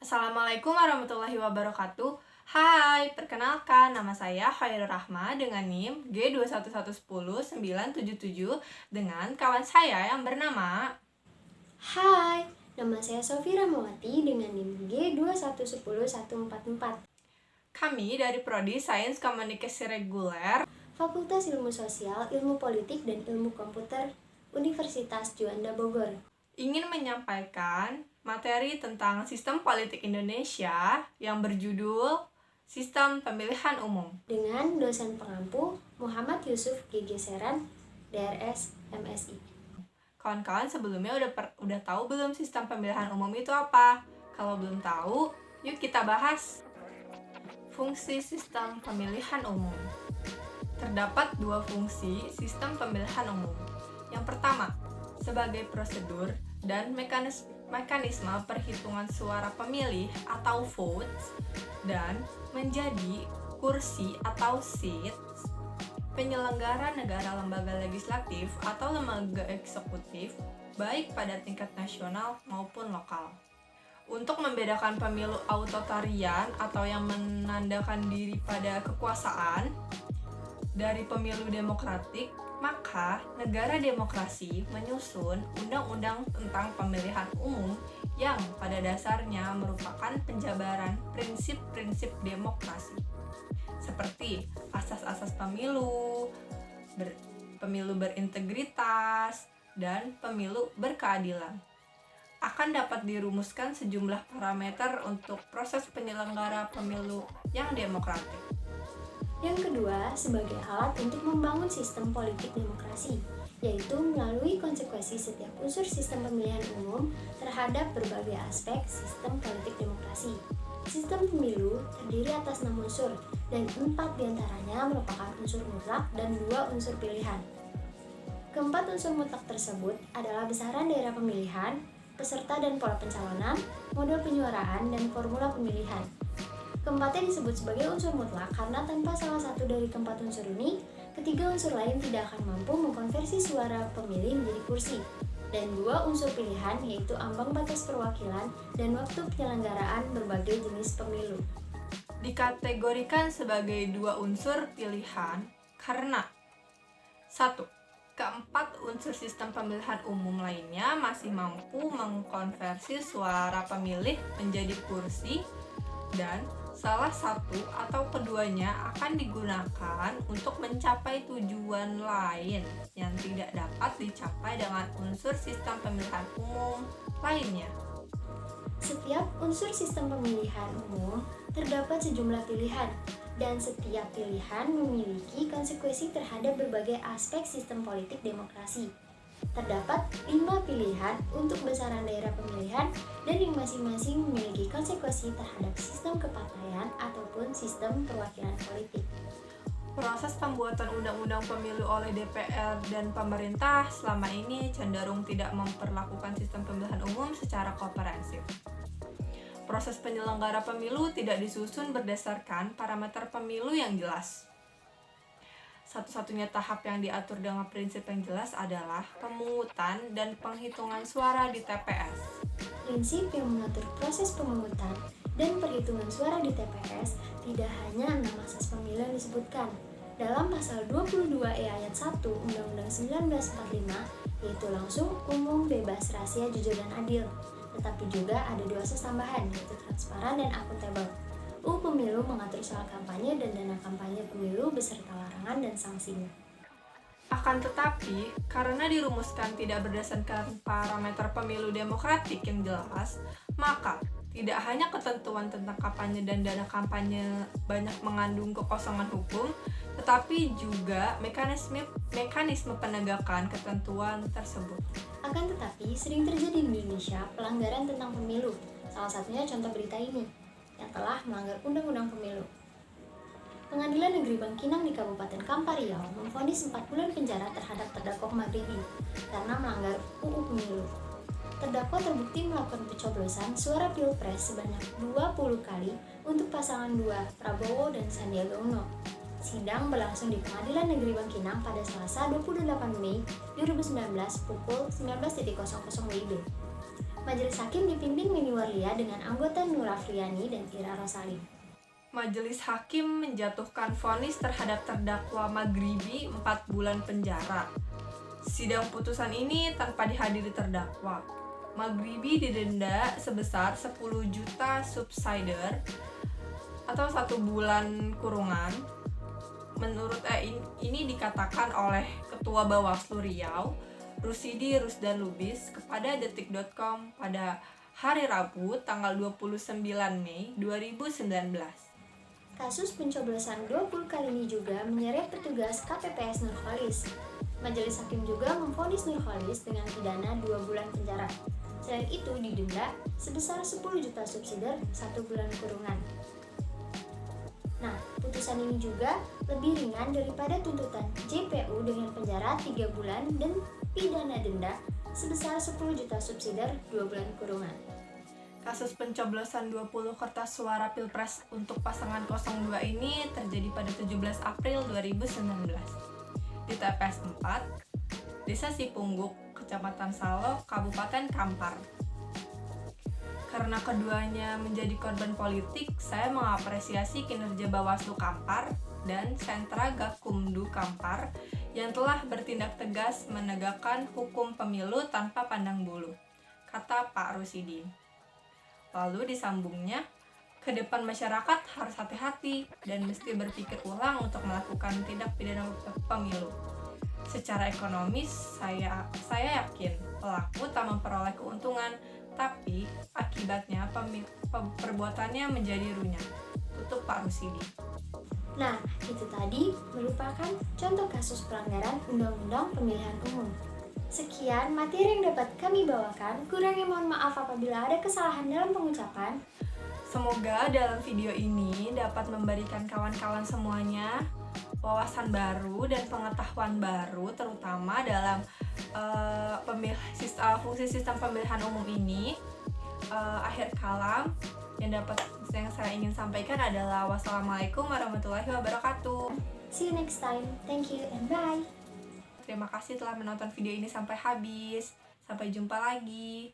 Assalamualaikum warahmatullahi wabarakatuh. Hai, perkenalkan nama saya Khairul Rahma dengan NIM G2110977 dengan kawan saya yang bernama. Hai, nama saya Sofi Ramawati dengan NIM G2110144. Kami dari Prodi Sains Komunikasi Reguler, Fakultas Ilmu Sosial, Ilmu Politik, dan Ilmu Komputer Universitas Juanda Bogor. ingin menyampaikan materi tentang sistem politik Indonesia yang berjudul Sistem Pemilihan Umum. Dengan dosen pengampu Muhammad Yusuf GG Seran, DRS MSI. Kawan-kawan sebelumnya udah tahu belum sistem pemilihan umum itu apa? Kalau belum tahu, yuk kita bahas. Fungsi sistem pemilihan umum. Terdapat dua fungsi sistem pemilihan umum. Yang pertama, sebagai prosedur dan mekanisme perhitungan suara pemilih atau votes, dan menjadi kursi atau seats penyelenggara negara, lembaga legislatif atau lembaga eksekutif baik pada tingkat nasional maupun lokal. Untuk membedakan pemilu authoritarian atau yang menandakan diri pada kekuasaan dari pemilu demokratik, maka negara demokrasi menyusun undang-undang tentang pemilihan umum yang pada dasarnya merupakan penjabaran prinsip-prinsip demokrasi seperti asas-asas pemilu, pemilu berintegritas, dan pemilu berkeadilan. Akan dapat dirumuskan sejumlah parameter untuk proses penyelenggara pemilu yang demokratik. Yang kedua, sebagai alat untuk membangun sistem politik demokrasi, yaitu melalui konsekuensi setiap unsur sistem pemilihan umum terhadap berbagai aspek sistem politik demokrasi. Sistem pemilu terdiri atas 6 unsur, dan 4 diantaranya merupakan unsur mutlak dan 2 unsur pilihan. Keempat unsur mutlak tersebut adalah besaran daerah pemilihan, peserta dan pola pencalonan, model penyuaraan, dan formula pemilihan. Keempatnya disebut sebagai unsur mutlak karena tanpa salah satu dari keempat unsur ini, ketiga unsur lain tidak akan mampu mengkonversi suara pemilih menjadi kursi. Dan 2 unsur pilihan yaitu ambang batas perwakilan dan waktu penyelenggaraan berbagai jenis pemilu. Dikategorikan sebagai 2 unsur pilihan karena 1. Keempat unsur sistem pemilihan umum lainnya masih mampu mengkonversi suara pemilih menjadi kursi, dan salah satu atau keduanya akan digunakan untuk mencapai tujuan lain yang tidak dapat dicapai dengan unsur sistem pemilihan umum lainnya. Setiap unsur sistem pemilihan umum terdapat sejumlah pilihan, dan setiap pilihan memiliki konsekuensi terhadap berbagai aspek sistem politik demokrasi. Terdapat 5 pilihan untuk besaran daerah pemilihan dan yang masing-masing memiliki konsekuensi terhadap sistem kepartaian ataupun sistem perwakilan politik. Proses pembuatan undang-undang pemilu oleh DPR dan pemerintah selama ini cenderung tidak memperlakukan sistem pemilihan umum secara komprehensif. Proses penyelenggara pemilu tidak disusun berdasarkan parameter pemilu yang jelas. Satu-satunya tahap yang diatur dengan prinsip yang jelas adalah pemungutan dan penghitungan suara di TPS. Prinsip yang mengatur proses pemungutan dan perhitungan suara di TPS tidak hanya 6 asas pemilu yang disebutkan dalam pasal 22E ayat 1 Undang-Undang 1945, yaitu langsung, umum, bebas, rahasia, jujur, dan adil. Tetapi juga ada 2 asas tambahan, yaitu transparan dan akuntabel. UU Pemilu mengatur soal kampanye dan dana kampanye pemilu beserta larangan dan sanksinya. Akan tetapi, karena dirumuskan tidak berdasarkan parameter pemilu demokratik yang jelas, maka tidak hanya ketentuan tentang kampanye dan dana kampanye banyak mengandung kekosongan hukum, tetapi juga mekanisme penegakan ketentuan tersebut. Akan tetapi, sering terjadi di Indonesia pelanggaran tentang pemilu. Salah satunya contoh berita ini, yang telah melanggar Undang-Undang Pemilu. Pengadilan Negeri Bangkinang di Kabupaten Kampar Riau memvonis 4 bulan penjara terhadap terdakwa Maghribi karena melanggar UU Pemilu. Terdakwa terbukti melakukan pencoblosan suara pilpres sebanyak 20 kali untuk pasangan 2 Prabowo dan Sandiaga Uno. Sidang berlangsung di Pengadilan Negeri Bangkinang pada Selasa 28 Mei 2019 pukul 19.00 WIB. Majelis Hakim dipimpin Mini Warlia dengan anggota Nur Afriani dan Ira Rosali. Majelis Hakim menjatuhkan vonis terhadap terdakwa Maghribi 4 bulan penjara. Sidang putusan ini tanpa dihadiri terdakwa. Maghribi didenda sebesar 10 juta subsider atau 1 bulan kurungan. Menurut ini dikatakan oleh Ketua Bawaslu Riau, Rusidi Rusdan Lubis, kepada detik.com pada hari Rabu tanggal 29 Mei 2019. Kasus pencoblosan 20 kali ini juga menyeret petugas KPPS Nurholis. Majelis Hakim juga memvonis Nurholis dengan pidana 2 bulan penjara. Selain itu didenda sebesar 10 juta subsidiar 1 bulan kurungan. Nah, putusan ini juga lebih ringan daripada tuntutan JPU dengan penjara 3 bulan dan pidana denda sebesar 10 juta subsidiar 2 bulan kurungan. Kasus pencoblosan 20 kertas suara Pilpres untuk pasangan 02 ini terjadi pada 17 April 2019 di TPS 4, Desa Sipungguk, Kecamatan Salo, Kabupaten Kampar. Karena keduanya menjadi korban politik, saya mengapresiasi kinerja Bawaslu Kampar dan Sentra Gakumdu Kampar yang telah bertindak tegas menegakkan hukum pemilu tanpa pandang bulu, kata Pak Rusidi. Lalu disambungnya, ke depan masyarakat harus hati-hati dan mesti berpikir ulang untuk melakukan tindak pidana pemilu. Secara ekonomis, saya yakin pelaku tak memperoleh keuntungan, tapi akibatnya perbuatannya menjadi runyam. Tutup Pak Rusidi. Nah, itu tadi merupakan contoh kasus pelanggaran Undang-Undang Pemilihan Umum. Sekian materi yang dapat kami bawakan. Kurangnya mohon maaf apabila ada kesalahan dalam pengucapan. Semoga dalam video ini dapat memberikan kawan-kawan semuanya wawasan baru dan pengetahuan baru, terutama dalam fungsi sistem pemilihan umum ini. Akhir kalam yang saya ingin sampaikan adalah wassalamualaikum warahmatullahi wabarakatuh. See you next time. Thank you and bye. Terima kasih telah menonton video ini sampai habis. Sampai jumpa lagi.